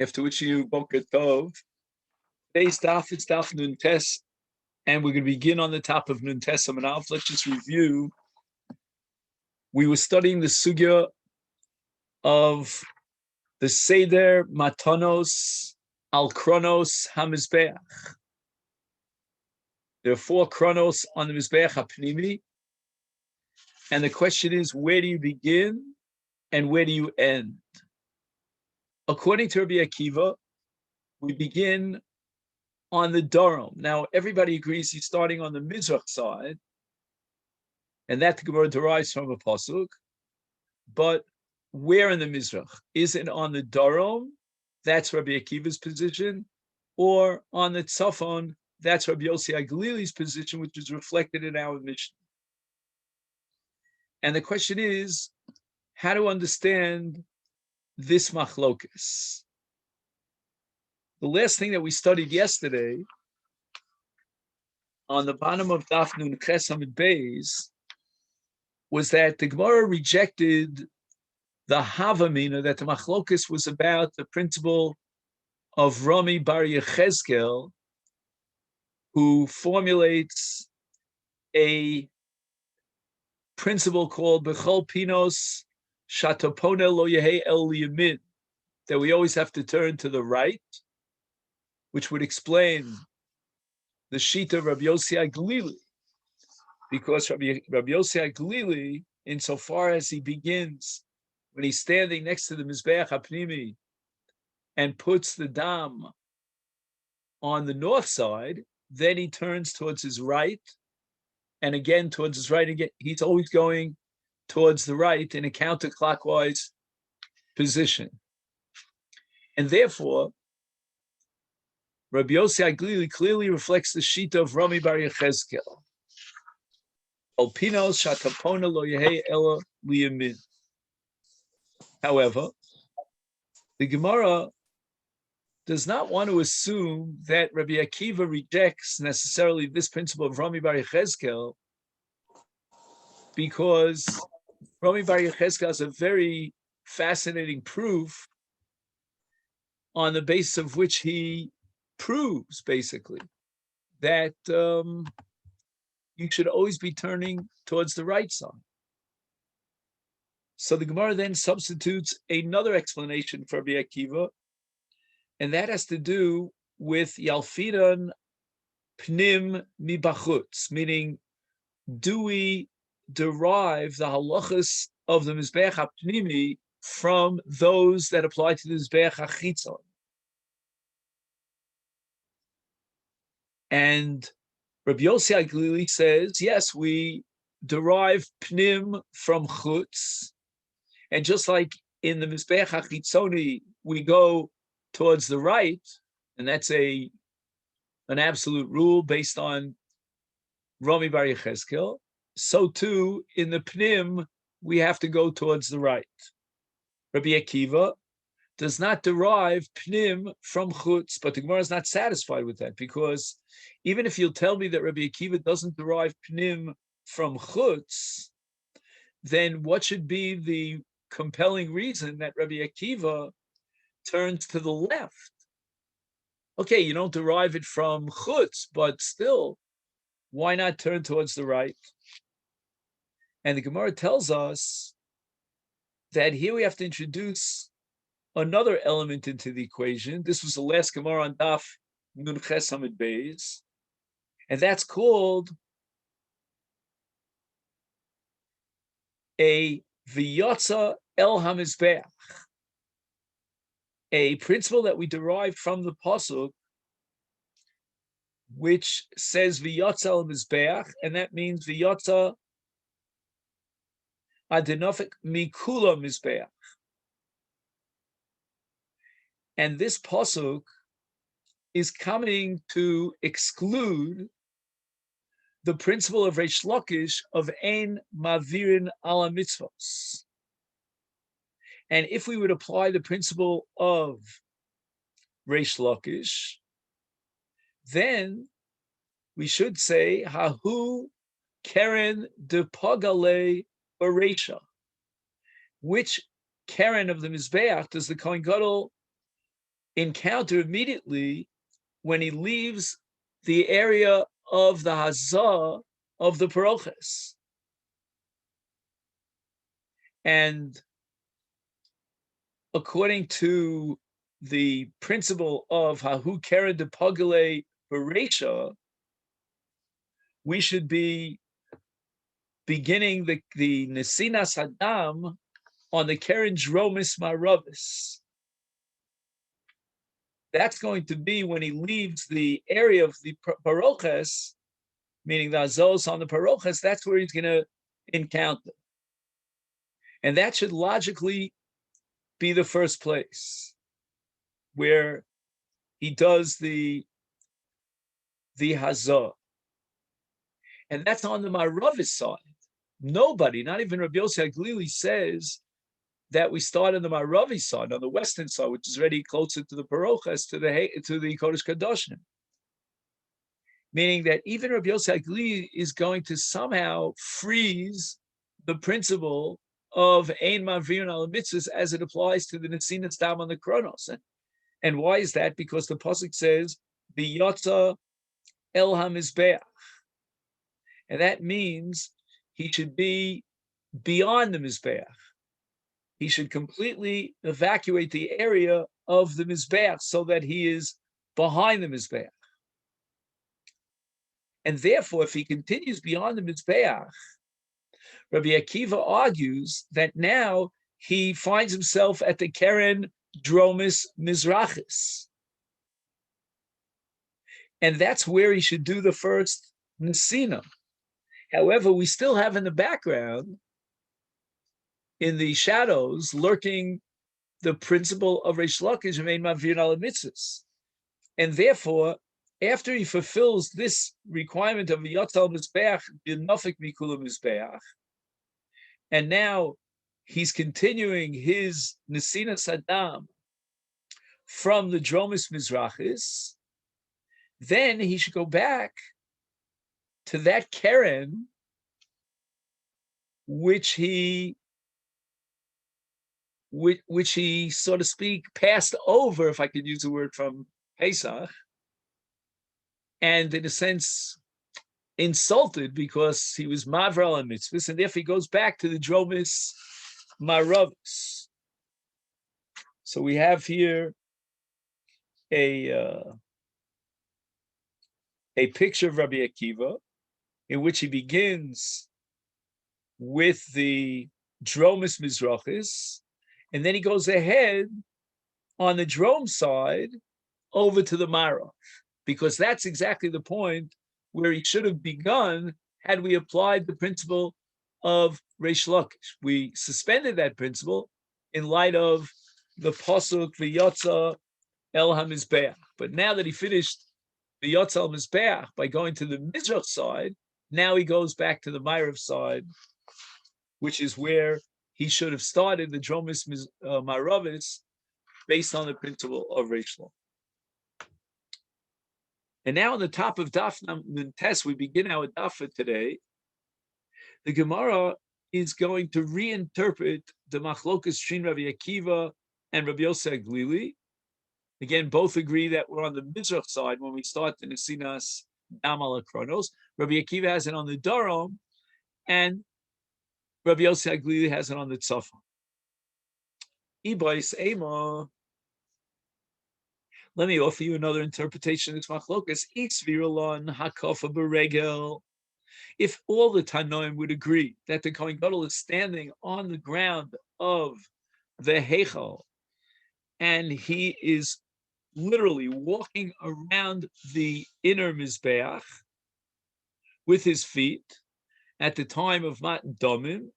After wishing you Boker Tov, today's daf is daf Nun Tes, and we're going to begin on the top of Nun Tes Amud Aleph. Let's just review. We were studying the sugya of the Seder Matanos al Kronos HaMizbeach. There are 4 Kronos on the Mizbeach HaPnimi, and the question is, where do you begin and where do you end? According to Rabbi Akiva, we begin on the Darom. Now, everybody agrees he's starting on the Mizrach side, and that the Gemara derives from a pasuk. But where in the Mizrach? Is it on the Darom? That's Rabbi Akiva's position. Or on the Tzafon? That's Rabbi Yossi HaGalili's position, which is reflected in our Mishnah. And the question is, how to understand this machlokas? The last thing that we studied yesterday on the bottom of Daf Nun Ches Amud Beis was that the Gemara rejected the Havamina, that the machlokas was about the principle of Rami Bar Yechezkel, who formulates a principle called Bechol Pinos Shatopone Lo Yehe El Yamin, that we always have to turn to the right, which would explain the Shita of Rabbi Yossi HaGalili, because Rabbi Yossi HaGalili, insofar as he begins, when he's standing next to the Mizbeach HaPnimi and puts the dam on the north side, then he turns towards his right, and again towards his right again. He's always going towards the right in a counterclockwise position. And therefore, Rabbi Yossi HaGalili clearly reflects the shita of Rami Bar Yechezkel. Alpinos shatapona lo yehe ela liyamin. However, the Gemara does not want to assume that Rabbi Akiva rejects necessarily this principle of Rami Bar Yechezkel, because Rami Bar Yechezkel has a very fascinating proof on the basis of which he proves basically that you should always be turning towards the right side. So the Gemara then substitutes another explanation for Rabbi Akiva, and that has to do with Yalfidan Pnim Mibachutz, meaning, do we derive the halachas of the Mizbeach HaPnimi from those that apply to the Mizbeach HaChitzon? And Rabbi Yossi HaGalili says, yes, we derive Pnim from Chutz, and just like in the Mizbeach HaChitzoni, we go towards the right, and that's an absolute rule based on Rami Bar Yechezkel, so too in the Pnim, we have to go towards the right. Rabbi Akiva does not derive Pnim from Chutz, but the Gemara is not satisfied with that, because even if you'll tell me that Rabbi Akiva doesn't derive Pnim from Chutz, then what should be the compelling reason that Rabbi Akiva turns to the left? Okay, you don't derive it from Chutz, but still, why not turn towards the right? And the Gemara tells us that here we have to introduce another element into the equation. This was the last Gemara on Daf Nun Ches Amud Beis, and that's called a V'yotza El HaMizbeach, a principle that we derive from the pasuk, which says V'yotza El Mizbeach, and that means V'yotza Adenofik Mikula Mizbeach. And this pasuk is coming to exclude the principle of Reish Lakish of Ein Mavirin Ala Mitzvos. And if we would apply the principle of Reish Lakish, then we should say Hahu Keren de Pagale Baresha. Which Keren of the Mizbeach does the Kohen Gadol encounter immediately when he leaves the area of the hazah of the paroches. And according to the principle of hahu keren de pogale bereisha, we should be beginning the nesinas hadam on the keren dromis maravis. That's going to be when he leaves the area of the paroches, meaning the azos on the paroches. That's where he's going to encounter, and that should logically be the first place where he does the hazah, and that's on the maravis side. Nobody, not even Rabbi Yossi Haglili, says that we start on the Maravi side, on the western side, which is already closer to the Parochas, to the Kodesh Kadoshim. Meaning that even Rabbi Yossi Haglili is going to somehow freeze the principle of Ein Mavriun al Mitzvahs as it applies to the Nesinas Dam on the Kronos. And why is that? Because the pasuk says, "Biyotza el hamizbeach," and that means he should be beyond the mizbeach. He should completely evacuate the area of the mizbeach so that he is behind the mizbeach. And therefore, if he continues beyond the mizbeach, Rabbi Akiva argues that now he finds himself at the keren dromis mizrachis. And that's where he should do the first nesina. However, we still have in the background, in the shadows, lurking the principle of Reish Lakish of Ein Mavir al Mitzvahs. And therefore, after he fulfills this requirement of Yotzal Mizbeach, Nafik Mikula Mizbeach, and now he's continuing his Nesina Saddam from the Dromis Mizrachis, then he should go back to that Keren which he, so to speak, passed over, if I could use the word from Pesach, and in a sense insulted because he was Mavral and Mitzvahs, and therefore he goes back to the Dromis Maravis. So we have here a picture of Rabbi Akiva in which he begins with the Dromis Mizrachis, and then he goes ahead on the Drom side over to the Marav, because that's exactly the point where he should have begun had we applied the principle of Reish Lakish. We suspended that principle in light of the Pasuk V'yotza El HaMizbeach. But now that he finished the Yotza El Mizbeach by going to the Mizrach side, now he goes back to the Marav side, which is where he should have started the Dromis Maravis based on the principle of Reish Lakish. And now on the top of Daf Tes, we begin our Daf for today. The Gemara is going to reinterpret the Machlokas Shin Rabbi Akiva and Rabbi Yossi Haglili. Again, both agree that we're on the Mizrach side when we start the Nesinas Dam al Kronos. Rabbi Akiva has it on the Darom, and Rabbi Yossi Haglili has it on the Tzafon. Ibais Ema. Let me offer you another interpretation of this machlokas. Itzviralon hakofa beregel. If all the Tanoim would agree that the Kohen Gadol is standing on the ground of the Heichal, and he is literally walking around the inner Mizbeach with his feet at the time of Matan Domim,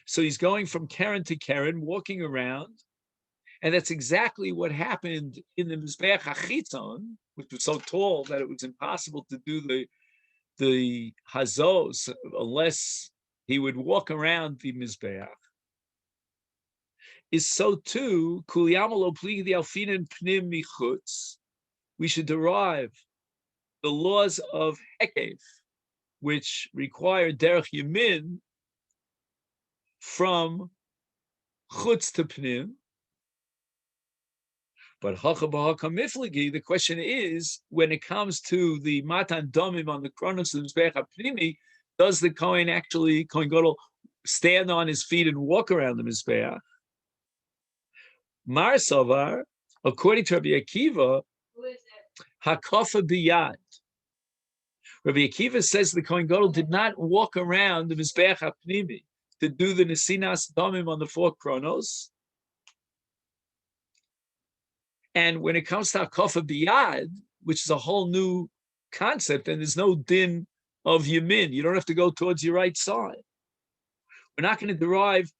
so he's going from Keren to Keren, walking around. And that's exactly what happened in the Mizbeach HaChitzon, which was so tall that it was impossible to do the Hazos unless he would walk around the Mizbeach. Is so too, Kuliyamalo Pli the Alfinen Pnim Michutz. We should derive the laws of Hekev, which require Derech Yamin, from Chutz to Pnim. But the question is, when it comes to the matan domim on the kronos of the mizbeach hapnimi, does the Kohen Gadol, stand on his feet and walk around the mizbeach? Mar Sovar, according to Rabbi Akiva, hakofa biyad. Rabbi Akiva says the Kohen Gadol did not walk around the mizbeach hapnimi to do the nesinas domim on the 4 kronos. And when it comes to hakofa biyad, which is a whole new concept, and there's no din of yamin, you don't have to go towards your right side. We're not going to derive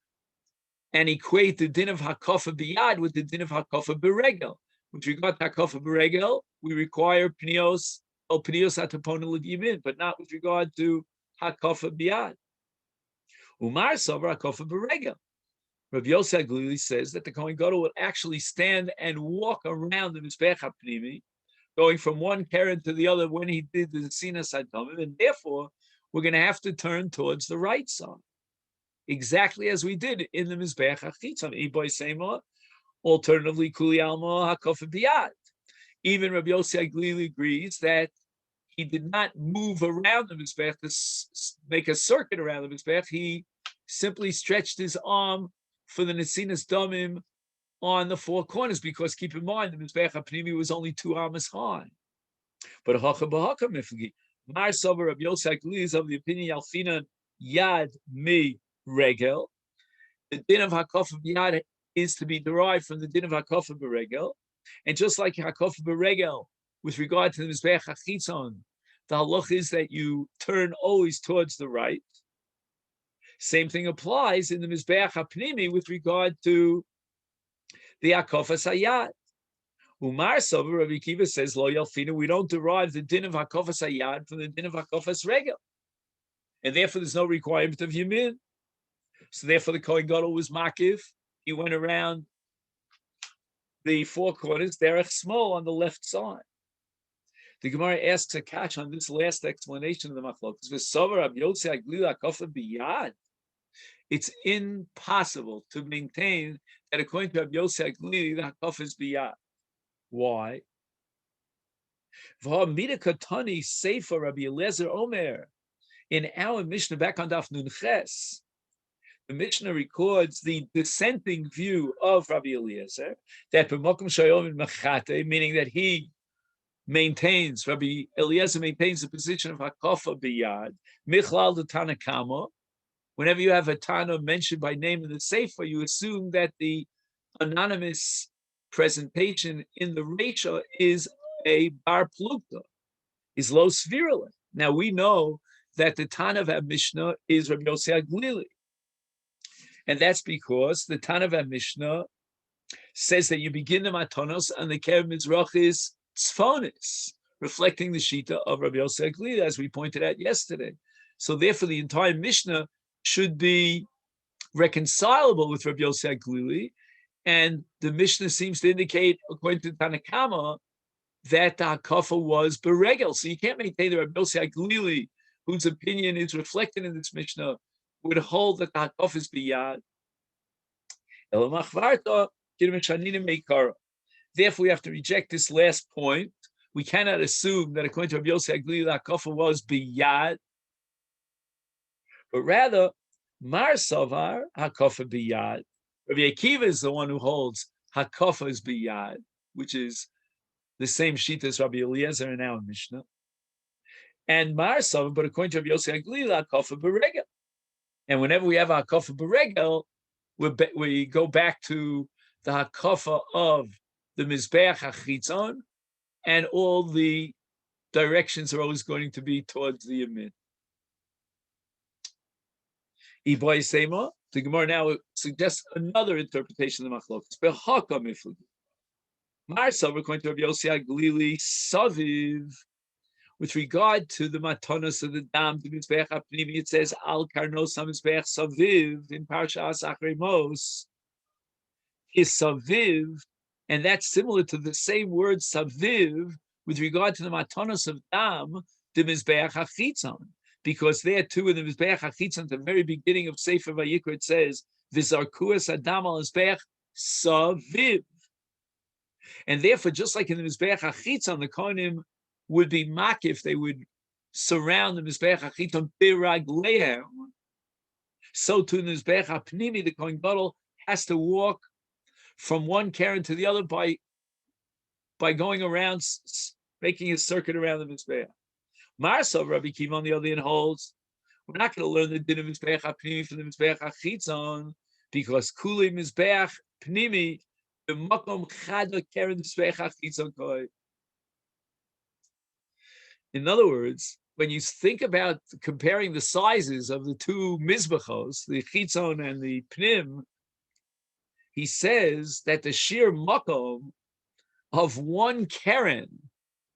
and equate the din of hakofa biyad with the din of hakofa beregel. With regard to hakofa beregel, we require pnios atapona yamin, but not with regard to hakofa biyad. Umar savar hakofa beregel. Rabbi Yossi Aglili says that the Kohen Gadol would actually stand and walk around the Mizbech HaPnimi, going from one Keren to the other when he did the Sinas HaDomim, and therefore we're going to have to turn towards the right side, exactly as we did in the Mizbech HaChitzon. Iboy Sema, alternatively, Kuli Alma HaKofa Biyad. Even Rabbi Yossi Aglili agrees that he did not move around the Mizbech to make a circuit around the Mizbech. He simply stretched his arm for the Nesinas Domim on the 4 corners, because keep in mind, the Mizbech HaPnimi was only 2 amas high. But Hacha B'Hacha Miflagi, Mar Sover Rabbi Yossi Aglili is of the opinion Yalfina Yad Mi Regel. The din of Hakofa B'Yad is to be derived from the din of Hakofa B'Regel. And just like Hakofa B'Regel, with regard to the Mizbech HaChitzon, the halach is that you turn always towards the right. Same thing applies in the Mizbeach HaPnimi with regard to the Hakofas Hayad. Umar Sover, Rabbi Akiva says, Lo Yalfina, we don't derive the din of Hakofas Hayad from the din of Hakofas Regel. And therefore there's no requirement of Yamin. So therefore the Kohen Gadol was Makiv. He went around the 4 corners, derech small on the left side. The Gemara asks a catch on this last explanation of the Machlokas. V'sover Rabbi Yossi Aglili Hakofa Biyad. It's impossible to maintain that according to Rabbi Yossi Aglili, the Hakofa is biyad. Why? V'ha'mida katani sefer Rabbi Eliezer Omer. In our Mishnah back on Daf Nun Ches, the Mishnah records the dissenting view of Rabbi Eliezer that b'makom shayom in machate, meaning that he maintains, Rabbi Eliezer maintains the position of Hakofa biyad, michlal the Tanakama. Whenever you have a Tana mentioned by name in the Sefer, you assume that the anonymous presentation in the Reisha is a bar plukta, is lo svirale. Now we know that the Tana of Mishnah is Rabbi Yossi Aglili. And that's because the Tana of Mishnah says that you begin the Matanos and the Kev Mizrach is Tzfonis, reflecting the Shita of Rabbi Yossi Aglili, as we pointed out yesterday. So therefore the entire Mishnah should be reconcilable with Rabbi Yossi Aglili, and the Mishnah seems to indicate, according to Tanakama, that the Hakafa was beregel. So you can't maintain that Rabbi Yossi Aglili, whose opinion is reflected in this Mishnah, would hold that the Hakafa is biyad. Therefore, we have to reject this last point. We cannot assume that according to Rabbi Yossi Aglili, the Hakafa was biyad, but rather, Mar Savar Hakofa Biyad. Rabbi Akiva is the one who holds Hakofa is Biyad, which is the same sheet as Rabbi Eliezer in our Mishnah. And Mar Savar, but according to Rabbi Yossi Aglili, Hakofa Beregel. And whenever we have Hakofa Beregel, we go back to the Hakofa of the Mizbeach HaChitzon, and all the directions are always going to be towards the Yamin. Iboy Sema, the Gemara now suggests another interpretation of the Machlokas. Behaka Miflagi. Mar Savar, according to Rabbi Yossi Aglili, Saviv, with regard to the Matanos of the Dam, the Mizbeach HaPnimi, it says Al Karnos HaMizbeach Saviv in Parshas Achrei Mos is Saviv, and that's similar to the same word Saviv with regard to the Matanos of Dam, the Mizbeach HaChitzon. Because there too in the Mizbeach HaChitzon, at the very beginning of Sefer Vayikra, it says, V'zarkuas Adam al Mizbeach Saviv. And therefore, just like in the Mizbeach HaChitzon, the Kohanim would be makif, they would surround the Mizbeach HaChitzon biraglehem. So too in the Mizbeach HaPnimi, the Kohen Gadol has to walk from one Karen to the other by going around, making a circuit around the Mizbeach. Marsa, Rabbi Kiva, on the other hand, holds, we're not going to learn the din of Mizbeach HaPnimi from the Mizbeach HaChitzon, because Kuli Mizbeach Pnimi, the Makom Chada Karen Mizbeach HaChitzon Koi. In other words, when you think about comparing the sizes of the two Mizbachos, the Chitzon and the Pnim, he says that the sheer Makom of one Karen,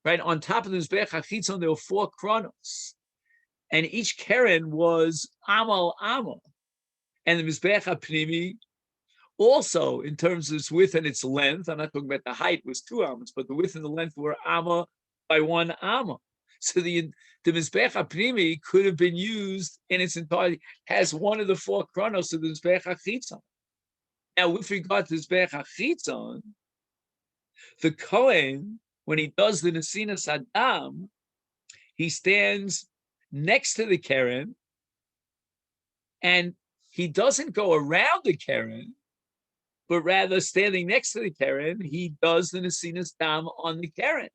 right, on top of the Mizbeach HaChitzon, there were 4 Kronos. And each Karen was Amal Amal. And the Mizbeach HaPnimi, also in terms of its width and its length, I'm not talking about the height, was 2 Amas, but the width and the length were Amma by 1 Amma. So the Mizbeach HaPnimi could have been used in its entirety, has one of the 4 Kronos of the Mizbeach HaChitzon. Now, with regard to the Mizbeach HaChitzon, the Kohen, when he does the Nesinas Adam, he stands next to the Keren, and he doesn't go around the Keren, but rather standing next to the Keren, he does the Nesinas Dam on the Keren.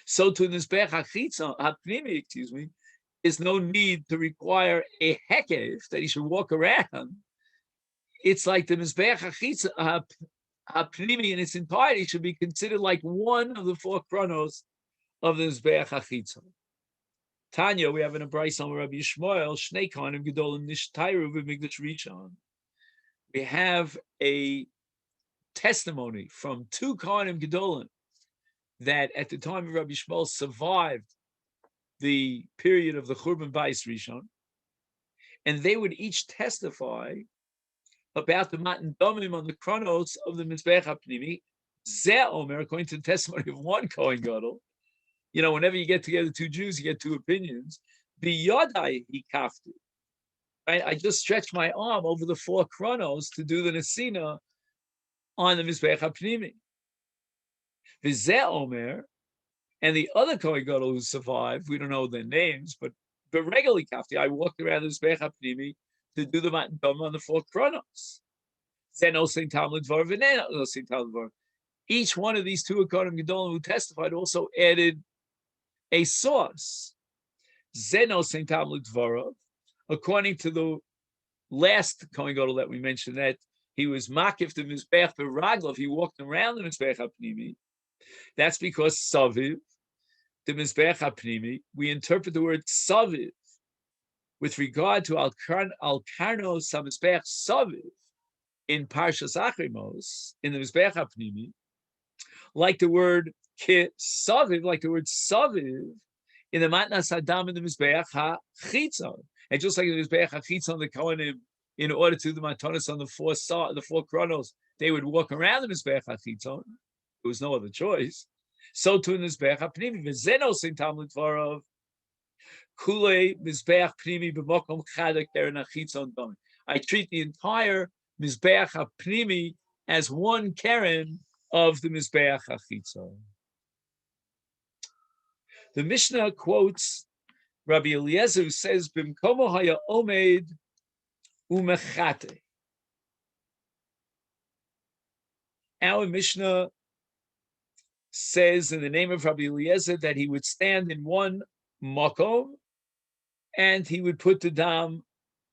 So to the Mizbeach HaPnimi, there's no need to require a hekef that he should walk around. It's like the Mizbeach HaPnimi in its entirety should be considered like one of the 4 Kronos of the Mizbeach HaChitzon. Tanya, we have in a Bryce on Rabbi Yishmael, Shnei Kohanim Gedolim Nishtayru v'Mikdash Rishon. We have a testimony from 2 Kohanim Gedolim that at the time of Rabbi Yishmael survived the period of the Churban Bayis Rishon, and they would each testify about the Matan Domim on the Kronos of the Mizbeach HaPnimi. Zeh Omer, according to the testimony of one Kohen Gadol, whenever you get together 2 Jews, you get 2 opinions. Biyadai he kafti. Right? I just stretched my arm over the 4 Kronos to do the Nesina on the Mizbeach HaPnimi. V'zeh Omer, and the other Kohen Gadol who survived, we don't know their names, but regularly kafti, I walked around the Mizbeach HaPnimi to do the Matan Dom on the 4 Kronos. Each one of these 2 Kohanim Gedolim who testified also added a source. According to the last Kohen Gadol that we mentioned, that he was makif the Mizbeach b'Raglov, he walked around the Mizbeach HaPnimi. That's because Saviv, the Mizbeach HaPnimi, we interpret the word Saviv with regard to Al-Karno Samizbeach Saviv in Parshas Achrimos, in the Mizbeach HaPnimi, like the word Saviv, like the word Saviv in the Matnas Adam in the Mizbeach HaChitzon. And just like in the Mizbeach HaChitzon, the Kohanim, in order to do the Matanos on the 4 Kronos, they would walk around the Mizbeach HaChitzon. There was no other choice. So too in the Mizbeach HaPnimi, V'zenos in Talmud Dvarav, Kule Mizbeach Pnimi b'mokom chada keren hachitzon dami. I treat the entire Mizbeach HaPnimi as one keren of the Mizbeach HaChitzon. The Mishnah quotes Rabbi Eliezer, who says, Bimkomo haya omed umechate. Our Mishnah says in the name of Rabbi Eliezer that he would stand in one makom and he would put the dam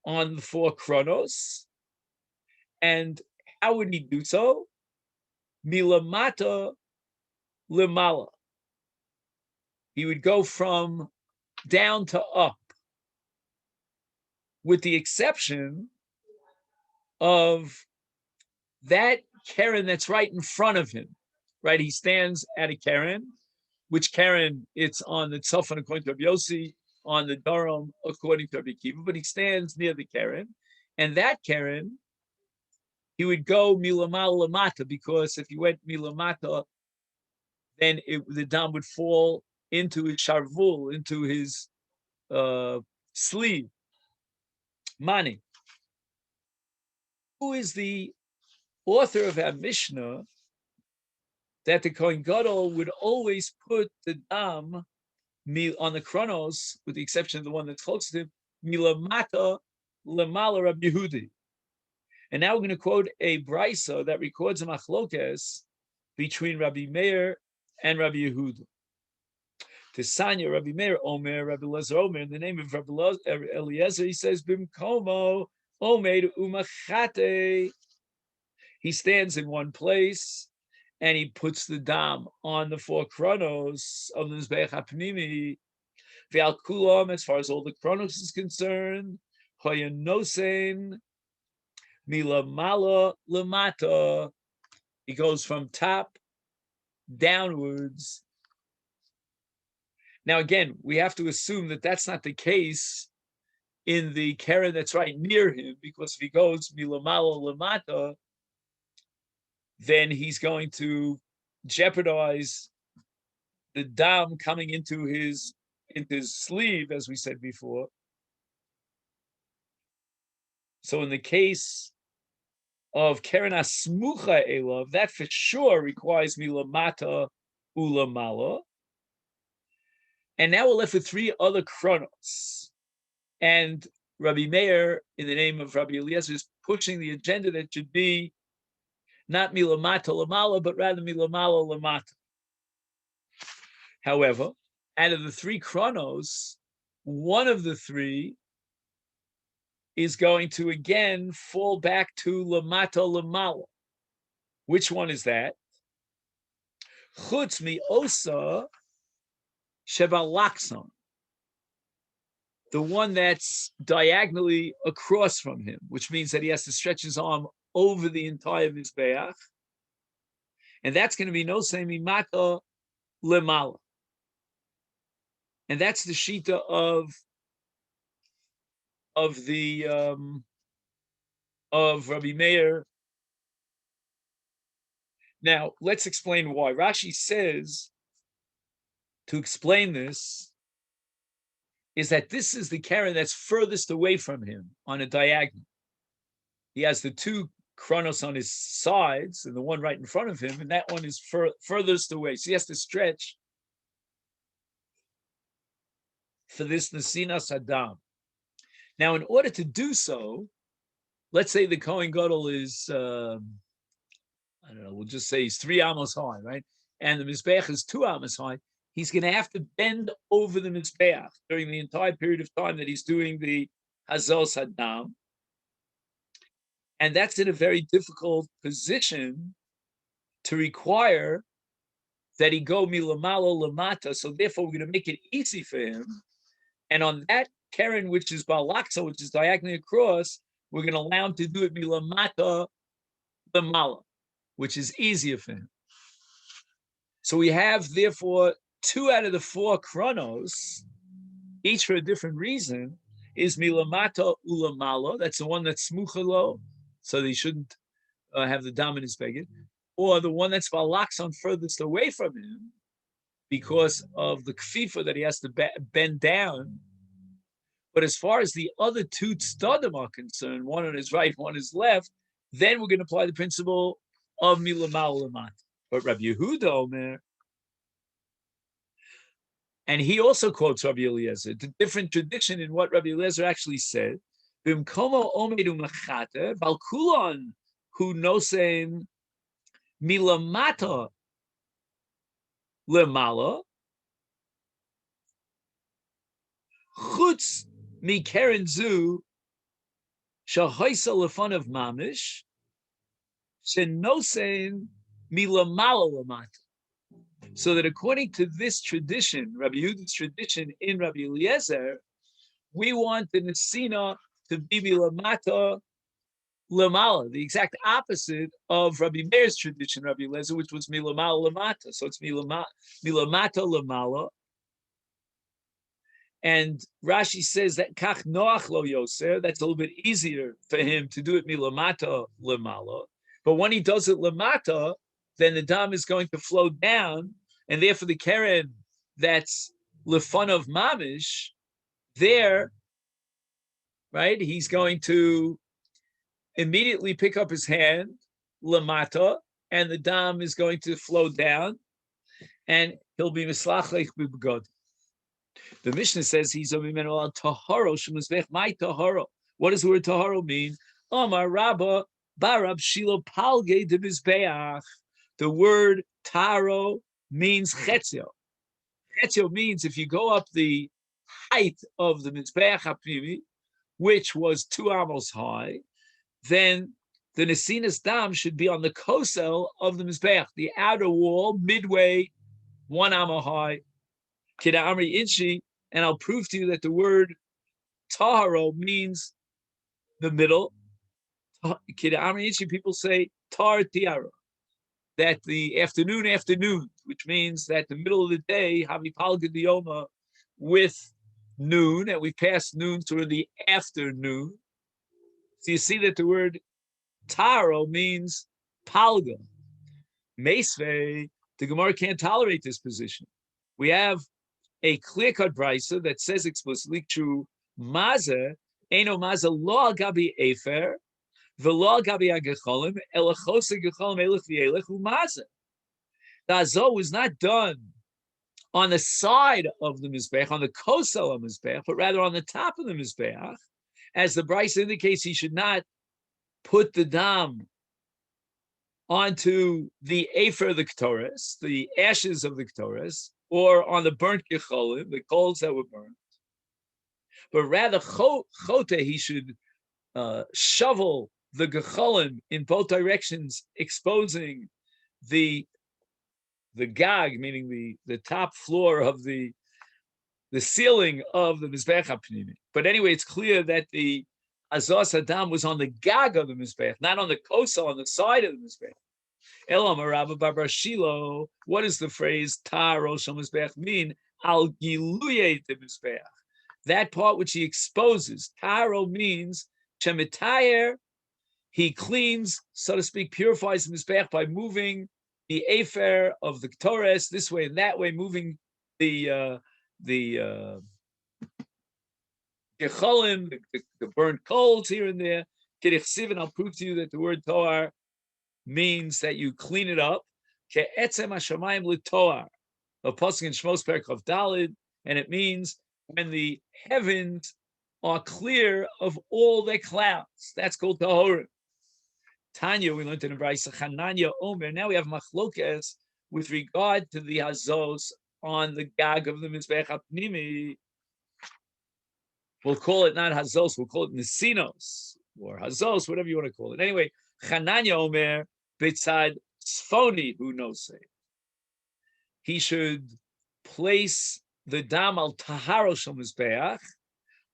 on the 4 Kronos. And how would he do so? Milamata limala. He would go from down to up, with the exception of that keren that's right in front of him. Right, he stands at a keren, which keren it's on the tzofan according to Rabbi Yossi, on the daram according to Rabbi Kiva, but he stands near the keren, and that keren he would go milamal lamata, because if he went milamata, then the dam would fall into his sharvul, into his sleeve. Mani. Who is the author of our Mishnah that the Kohen Gadol would always put the dam on the chronos, with the exception of the one that's close to him, milamata lemala Rabbi Yehudi. And now we're going to quote a brisa that records a machlokes between Rabbi Meir and Rabbi Yehuda. Tisanya Rabbi Meir Omer, Rabbi Eliezer Omer, in the name of Rabbi Eliezer, he says, Bimkomo Omer Umachate. He stands in one place and he puts the dam on the four chronos of the Mizbeach HaPnimi. V'al kulam, as far as all the chronos is concerned, Hoyanosein Milamala Lamata. He goes from top downwards. Now, again, we have to assume that that's not the case in the Karen that's right near him, because if he goes Milamala Lamata, then he's going to jeopardize the dam coming into his sleeve, as we said before. So in the case of Keren Asmucha Elov, that for sure requires Milamata Ulamala. And now we're left with three other chronos. And Rabbi Meir, in the name of Rabbi Eliezer, is pushing the agenda that should be not Milamata Lamala, but rather Milamala Lamata. However, out of the three chronos, one of the three is going to again fall back to Lamata Lamala. Which one is that? Chutz mi osa shebalaxon, the one that's diagonally across from him, which means that he has to stretch his arm over the entire Mizbeach. And that's going to be no semi mata lemala. And that's the shita of Rabbi Meir. Now, let's explain why. Rashi says, to explain this, is that this is the Karen that's furthest away from him on a diagonal. He has the two chronos on his sides and the one right in front of him, and that one is furthest away. So he has to stretch for this Nesina Saddam. Now, in order to do so, let's say the Kohen Gadol is, I don't know, we'll just say he's 3 amos high, right? And the Mizbeach is 2 amos high. He's going to have to bend over the Mizbeach during the entire period of time that he's doing the Hazol Saddam. And that's in a very difficult position to require that he go milamalo lamata. So therefore, we're going to make it easy for him. And on that Karen, which is balaksa, which is diagonally across, we're going to allow him to do it milamata lamala, which is easier for him. So we have, therefore, 2 out of the 4 chronos, each for a different reason, is milamata ulamala. That's the one that's smuchalo, so they shouldn't have the dominance beged, or the one that's balakson furthest away from him because of the kfifa that he has to bend down. But as far as the other 2 tzadim are concerned, one on his right, one on his left, then we're going to apply the principle of milamal lamat. But Rabbi Yehuda Omer, and he also quotes Rabbi Eliezer, the different tradition in what Rabbi Eliezer actually said. Bimkomo omedu machate balkulon hu nosein milamata lemala chutz mi keren zu shahoisa lefanav mamish shenosein milamala lemata. So that according to this tradition, Rabbi Yehuda's tradition in Rabbi Eliezer, we want the Nesina to be milamata lamala, the exact opposite of Rabbi Meir's tradition, Rabbi Eliezer, which was milamala lamata. So it's milamata lamala. And Rashi says that kach noach lo yoser, that's a little bit easier for him to do it milamata lamala. But when he does it lamata, then the dam is going to flow down, and therefore the keren that's lefun of mamish, there, right, he's going to immediately pick up his hand, lamata, and the dam is going to flow down, and he'll be mislachlech b'begod. The Mishnah says he's a mimenu al taharo shemizbech. My taharo. What does the word taharo mean? Omar Rabba Barab Shilo Palge de Mizbeach. The word taro means chetzio. Chetzio means if you go up the height of the Mizbeach HaPnimi, which was 2 amos high, then the Nesinas Dam should be on the kosel of the Mizbeach, the outer wall, midway, 1 amo high. Kida Amri Inchi, and I'll prove to you that the word taharo means the middle. Kida Amri Inchi, people say tar tiara, that the afternoon, which means that the middle of the day, Havi Palga Yoma, with noon, and we passed noon, so in the afternoon. So you see that the word taro means palga. Meisvei, the Gemara can't tolerate this position. We have a clear-cut brisa that says explicitly, true, maze, eno maze lo gabi efer, v'lo gabi agecholim, elachose gecholim elech v'elech u'maze. The azo was not done on the side of the Mizbeach, on the kosel of the Mizbeach, but rather on the top of the Mizbeach, as the brisa indicates he should not put the dam onto the efer of the Ketores, the ashes of the Ketores, or on the burnt gecholim, the coals that were burnt, but rather chote, he should shovel the gecholim in both directions, exposing the gag, meaning the top floor of the ceiling of the Mizbeach HaPnimi. But anyway, it's clear that the Azos Adam was on the gag of the Mizbeach, not on the kosel, on the side of the Mizbeach. Elam Rabba Barbar Shilo, what does the phrase Ta Rosh HaMizbeach mean? Al Giluye de Mizbeach. That part which he exposes. Taro means Shemitayer, he cleans, so to speak, purifies the Mizbeach by moving the afer of the Ketores this way and that way, moving the gecholim, the burnt coals here and there. And I'll prove to you that the word toar means that you clean it up. Ke'etzem hashamayim l'toar, a pasuk in Shmos Perek Chav Daled, and it means when the heavens are clear of all their clouds. That's called tahorim. Tanya, we learned in the Brisa, Chananya Omer. Now we have machlokes with regard to the hazos on the gag of the Mizbeach HaPnimi. We'll call it not hazos, we'll call it nesinos, or hazos, whatever you want to call it. Anyway, Chananya Omer, Bitzad Sfoni, who knows it. He should place the dam al taharo shel Mizbeach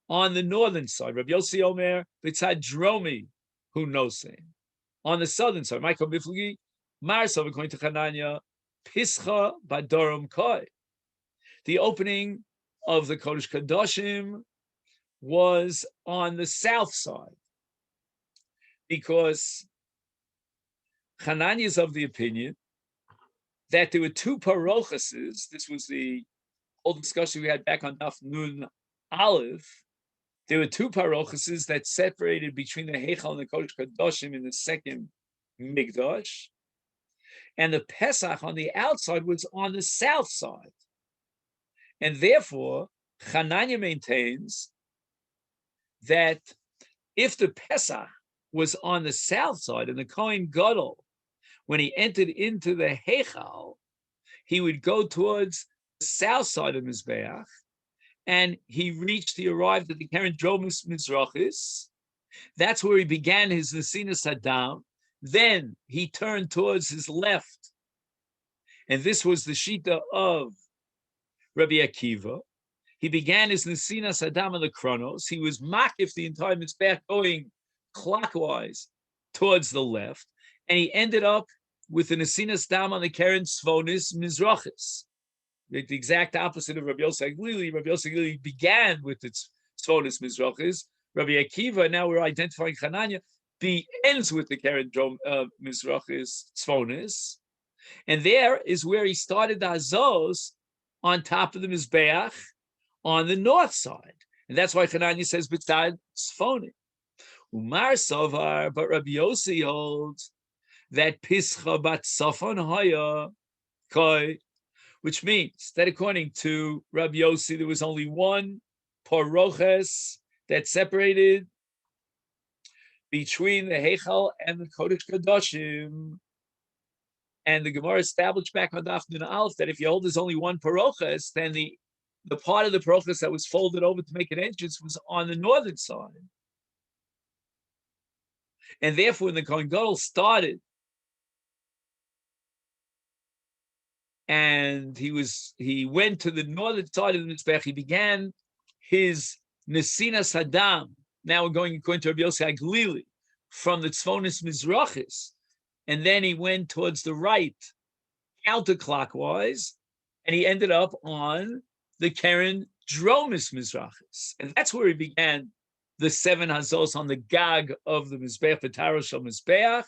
on the northern side. Rabbi Yossi Omer, Bitzad Dromi, who knows it. On the southern side, Michael Miflagi, Marsov, according to Chananya, Pischa Badorum Koi. The opening of the Kodesh Kadoshim was on the south side, because Chananya is of the opinion that there were 2 parochases. This was the whole discussion we had back on Daf Nun Aleph. There were 2 parochases that separated between the Heichal and the Kodesh Kadoshim in the second Mikdash, and the Pesach on the outside was on the south side, and therefore Chananya maintains that if the Pesach was on the south side and the Kohen Gadol, when he entered into the Heichal, he would go towards the south side of Mizbeach, and he arrived at the Keren Dromus Mizrachis. That's where he began his Nesinas Hadam. Then he turned towards his left, and this was the Shita of Rabbi Akiva. He began his Nesinas Hadam on the Kronos. He was makif the entire Mizbeach going clockwise towards the left, and he ended up with the Nesinas Dam on the Keren Tzvonis Mizrachis. The exact opposite of Rabbi Yossi Aglili. Rabbi Yossi Aglili began with its Tzvonis Mizrachis. Rabbi Akiva, now we're identifying Chananya, ends with the Keren Mizrachis Tzvonis. And there is where he started the Hazos on top of the Mizbeach on the north side. And that's why Chananya says, B'tzad Tzvoni. Umar Sovar, but Rabbi Yossi holds, that Pischa bat Safon Haya Koi, which means that according to Rabbi Yossi, there was only one Paroches that separated between the Heichal and the Kodesh Kadoshim. And the Gemara established back on Daf Nun Aleph that if you hold there's only one Paroches, then the part of the Paroches that was folded over to make an entrance was on the northern side. And therefore, when the Kohen Gadol started, and he went to the northern side of the Mizbech, he began his Nesinas Hadam. Now we're going according to Rabbi Yossi HaGlili, from the Tzvonis Mizrachis, and then he went towards the right, counterclockwise, and he ended up on the Keren Dromis Mizrachis, and that's where he began the 7 hazos on the gag of the Mizbeach, the Taro Shel Mizbeach.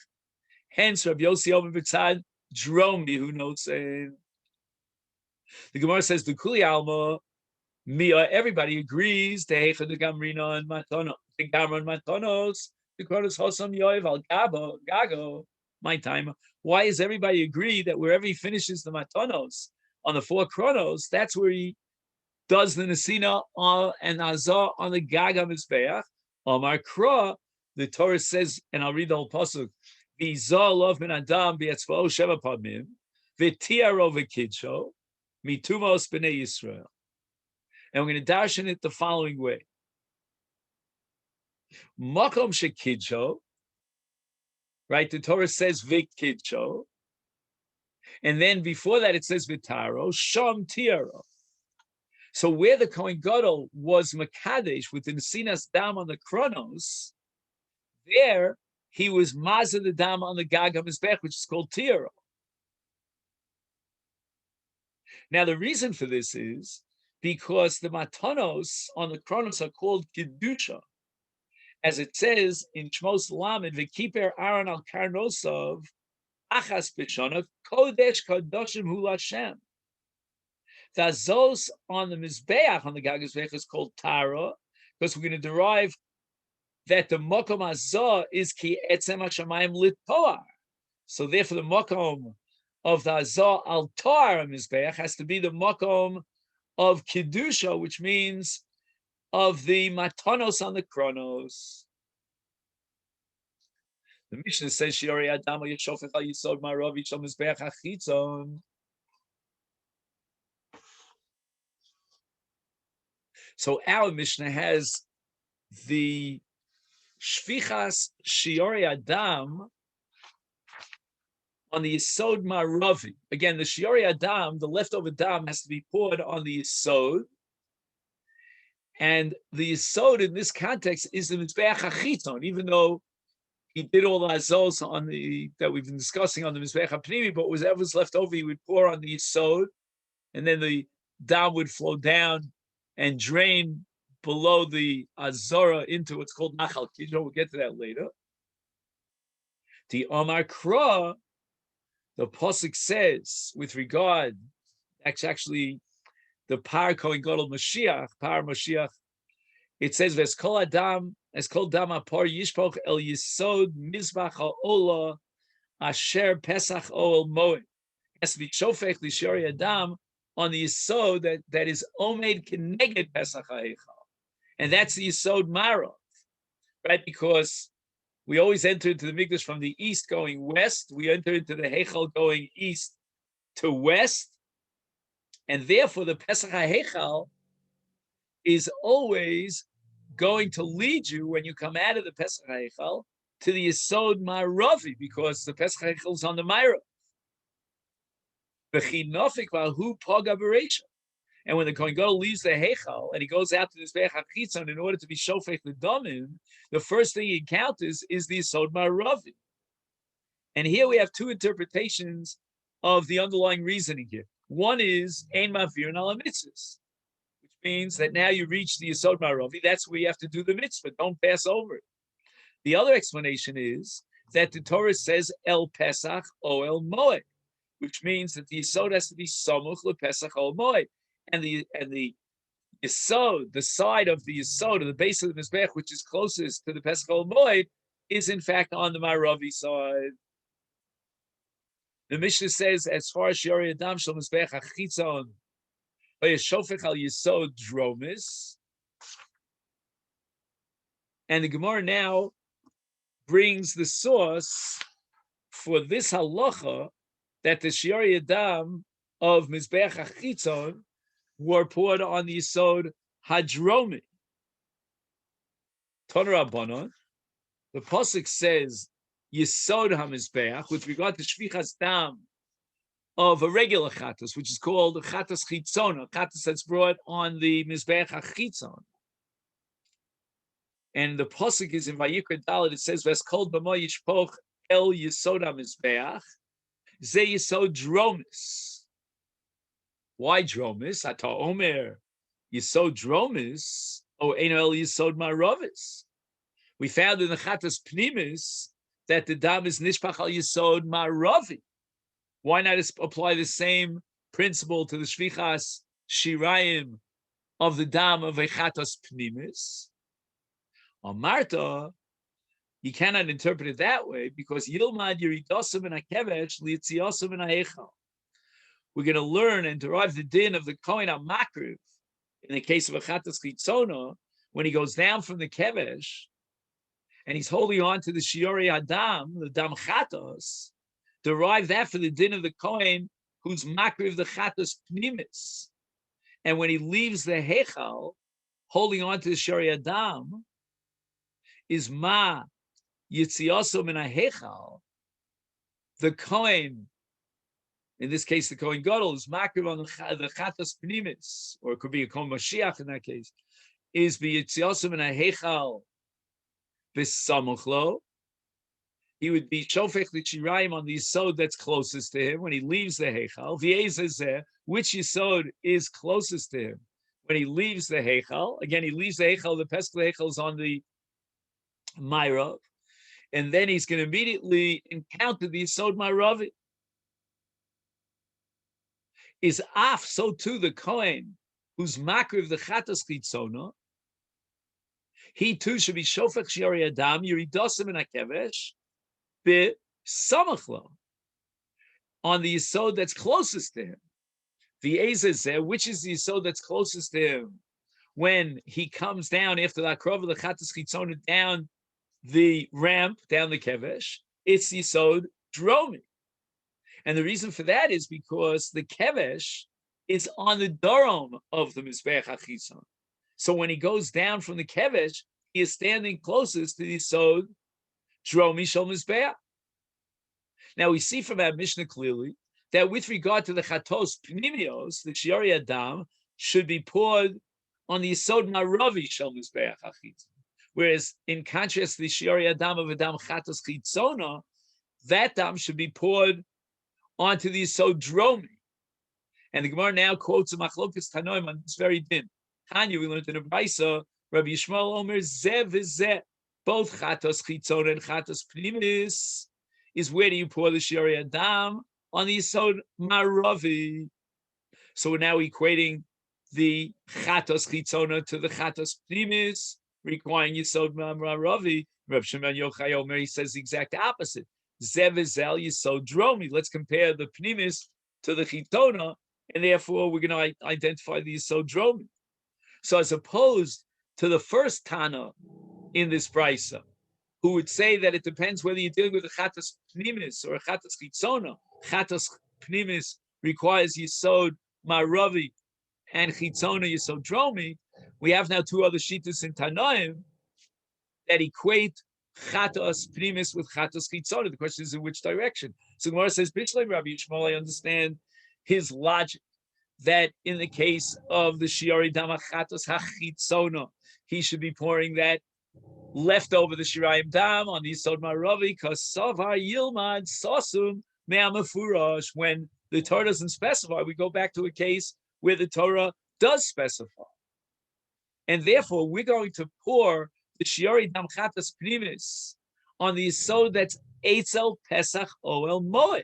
Hence, Rabbi Yossi Omer B'tzad Dromi, who knows. The Gemara says the Kuli Alma Mia. Everybody agrees. The Heicha de Gamrina and Matono, the Gamra and Matonos, the Kronos Hosam Yoev Al Gabo Gago. My time. Why does everybody agree that wherever he finishes the Matonos on the 4 Kronos, that's where he does the Nesina and Azah on the Gaga Mizbeach? Omar Kra, the Torah says, and I'll read the whole pasuk. V'zah lov min adam b'etzva'o sheva pamim v'tiaro v'kidsho mitumos b'nei Yisrael. And we're going to darshan it the following way. Makom shekidsho, right? The Torah says v'kidsho, and then before that it says v'taro sham tiaro. So where the Kohen Gadol was Makadesh with the Nesinas Dam on the Kronos, there he was Mazah the Dam on the Gag HaMizbech, which is called Tiaro. Now the reason for this is because the Matanos on the Kronos are called Kedusha. As it says in Shmos Lamed, V'kiper Aaron al Karnosov, Achas B'shana, Kodesh Kadoshim Hu Lashem. The Azos on the Mizbeach, on the Gag HaMizbech, is called Tara, because we're going to derive that the Mokom Azah is Ki Etzem HaShamayim Litoar. So therefore the Mokom of the Azah Al Toar Mizbeach has to be the Mokom of Kedusha, which means of the Matanos on the Kronos. The Mishnah says, Shiori Adam Yeshofech Al Yisod Maravi Shal Mizbeach HaChitzon. So our Mishnah has the Shvichas Shiori Adam on the Yisod Maravi. Again, the Shiori Adam, the leftover Dam, has to be poured on the Yisod. And the Yisod in this context is the Mizbeach HaChitzon, even though he did all the Azos on that we've been discussing on the Mizbeach HaPnimi, but whatever was left over, he would pour on the Yisod, and then the Dam would flow down and drain below the Azora into what's called Nachal Kidron. We'll get to that later. The Omar Kra, the Pasuk says, with regard, actually, the Par Kohen Gadol Mashiach, Par Mashiach, it says, Ves Kol Adam, as Kol Dam Apar Yishpoch El Yisod Mizbach HaOla Asher Pesach Oel Moed. It has to be Shofech Lishori Adam on the Yisod that is Omed Keneged Pesach HaEchal. And that's the Yisod Marov, right? Because we always enter into the Mikdash from the east going west. We enter into the Heichal going east to west. And therefore, the Pesach HaHeichal is always going to lead you, when you come out of the Pesach HaHeichal, to the Yisod Maravi, because the Pesach HaHeichal is on the Marav. And when the Kohen Gadol leaves the Heichal and he goes out to this Mizbeach HaChitzon in order to be Shofech the Damim, the first thing he encounters is the Yisod Maravi. And here we have two interpretations of the underlying reasoning here. One is Ein Mavir Ala Mitzvahs, which means that now you reach the Yisod Maravi, that's where you have to do the mitzvah, don't pass over it. The other explanation is that the Torah says El Pesach O El Moed, which means that the Yisod has to be Samuch Le Pesach O Moed. And the Yisod, the side of the Yisod, or the base of the Mizbech, which is closest to the Pesach Ol Moed, is in fact on the Maravi side. The Mishnah says, as far as Shiori Adam Shel Mizbeach HaChitzon, Shofech Al Yisod Dromis, and the Gemara now brings the source for this halacha that the Shiori Adam of Mizbeach HaChitzon were poured on the Yisod Hadromi. Toner Rabbanon, the pasuk says Yisod HaMizbeach with regard to Shvichas Dam of a regular chatas, which is called chatas chitzona, chatas that's brought on the Mizbeach HaChitzon. And the pasuk is in Vayikra Dalet. It says Veskol B'mo Yishpoch El Yisod HaMizbeach Ze Yisod Dromis. Why Dromis? Ata Omer Yisod Dromis O Eino El Yisod Maravis. We found in the Chatas Pnimis that the dam is Nishpach Al Yisod Maravi. Why not apply the same principle to the Shvichas Shirayim of the dam of a Chatas Pnimis? Marta, you cannot interpret it that way because Yilmad Yeridosim and Akevesh Litziosim and Ahechal. We're going to learn and derive the din of the Kohen HaMakriv in the case of a Chatas Chitzona when he goes down from the Kevesh and he's holding on to the Shiori Adam, the Dam Chatos, derive that for the din of the Kohen who's Makriv the Chatas Pnimis. And when he leaves the Hechal, holding on to the Shiori Adam, is ma yitziaso min ha'hechal. The Kohen, in this case, the Kohen Gadol, is makriv on the chatas pnimis, or it could be a Kohen Mashiach in that case, is b'yitziaso min ha'hechal b'samuchlo. He would be shofech the shirayim on the yisod that's closest to him when he leaves the hechal. V'yezeh, which yisod is closest to him when he leaves the hechal? Again, he leaves the hechal. The pesach of the hechal is on the Myrav, and then he's going to immediately encounter the Yisod Myravi. Is af, so too the Kohen, who's makriv the Chatas Chitzona, he too should be Shofech Shiori Adam, Yeridosim and Akevesh, be Samachlo, on the Yisod that's closest to him. The Ezezeh, which is the Yisod that's closest to him, when he comes down after the Akrov of the Chatas Chitzona down the ramp, down the Kevesh, it's Yisod Dromi. And the reason for that is because the Kevesh is on the Darom of the Mizbeach HaChitzon. So when he goes down from the Kevesh, he is standing closest to the Yisod Dromi Shel Mizbeach. Now we see from our Mishnah clearly that with regard to the Chatos Pnimios, the Shiori Adam should be poured on the Yisod Maravi Shel Mizbeach HaChitzon. Whereas, in contrast to the Shiori Adam of Adam Chatas Chitzona, that dam should be poured onto the Yisod Dromi. And the Gemara now quotes a Machlokas Tanoim on this very din. Tanya, we learned in a Brisa, Rabbi Yishmael Omer, Zeh v'zeh, both Chatas Chitzona and Chatas Pnimis, is where do you pour the Shiori Adam? On the Yisod Maravi. So we're now equating the Chatas Chitzona to the Chatas Pnimis, requiring Yisod Maravi. Reb Shimon Yochai Omer, he says the exact opposite. Zev Ezel Yisod Dromi. Let's compare the Pnimis to the Chitona, and therefore we're going to identify the Yisod Dromi. So as opposed to the first Tana in this Brisa, who would say that it depends whether you're dealing with a Chatas Pnimis or a Chatas Chitzona. Chatas Pnimis requires Yisod Maravi and Chitzona Yisod Dromi. We have now two other shittas in Tanoim that equate Chatas Pnimis with Chatas Chitzona. The question is in which direction. So Gemara says, Bishlei Rabbi Yishmael, I understand his logic that in the case of the Shiori Dama Chatas HaChitzona, he should be pouring that left over the Shirayim Dam on the Yisod Maravi, because Savar Yilmad Sasum Me'amafurash. When the Torah doesn't specify, we go back to a case where the Torah does specify. And therefore, we're going to pour the Shiori Dam Chatas Pnimis on the Yisod that's Eitzel Pesach Oel Moed,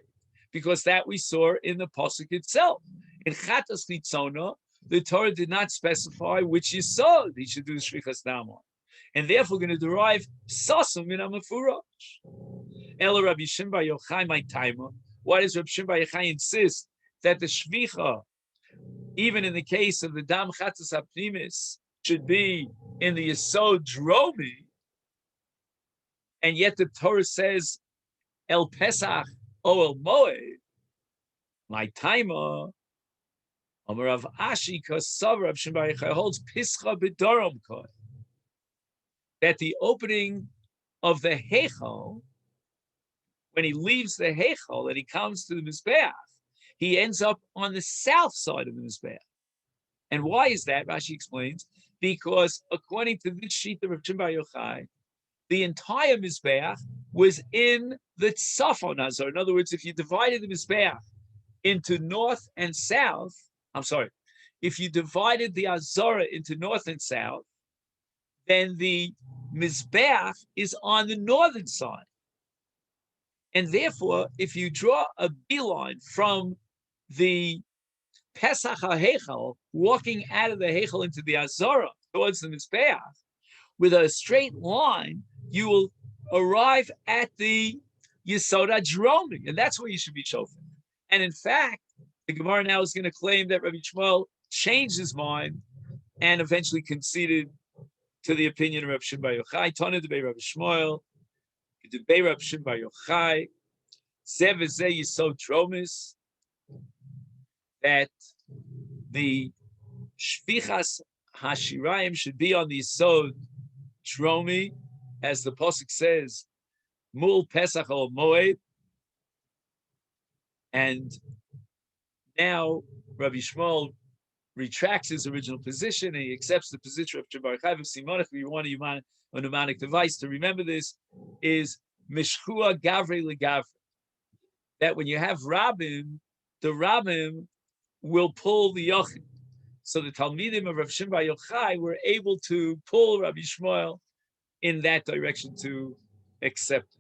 because that we saw in the Pasuk itself. In Chatas Chitzona, the Torah did not specify which Yisod he should do the Shvichas Dam on. And therefore, we're going to derive Sasum Min HaMefurash. Ela Rabbi Shimon Bar Yochai, my timer. Why does Reb Shimon Bar Yochai insist that the shvicha, even in the case of the dam chatzas hapnimis, should be in the yesod dromi, and yet the Torah says el pesach o el moed, my timer, Amar Rav Ashi Kasav Reb Shimon Bar Yochai holds pischa b'darom koi, that the opening of the heichal, when he leaves the heichal and he comes to the mizbeach, he ends up on the south side of the mizbeach. And why is that? Rashi explains, because according to this sheet of Reb Shimon Bar Yochai, the entire mizbeach was in the tzafon hazor. In other words, if you divided the mizbeach into north and south, if you divided the azora into north and south, then the mizbeach is on the northern side. And therefore, if you draw a beeline from the Pesach HaHeichel, walking out of the Heichel into the Azara towards the Mizbeach, with a straight line, you will arrive at the Yesod HaDromi, and that's where you should be shofar. And in fact, the Gemara now is going to claim that Rabbi Shmuel changed his mind and eventually conceded to the opinion of Rabbi Shimon Bar Yochai. Tana debei Rabbi Shmuel, debei Rabbi Shimon Bar Yochai, zeh v'zeh Yesod Dromis, that the Shvichas Hashirayim should be on the Yesod Dromi, as the Pasuk says, Mul Pesach Ol Moed. And now Rabbi Shmuel retracts his original position and he accepts the position of Rabbi Bar Yochai of Simonach. We want a mnemonic device to remember this is Mishchua Gavre Legavre. That when you have Rabbim, the Rabbim will pull the Yochid. So the Talmidim of Rav Shimon Bar Yochai were able to pull Rabbi Shmuel in that direction to accept it.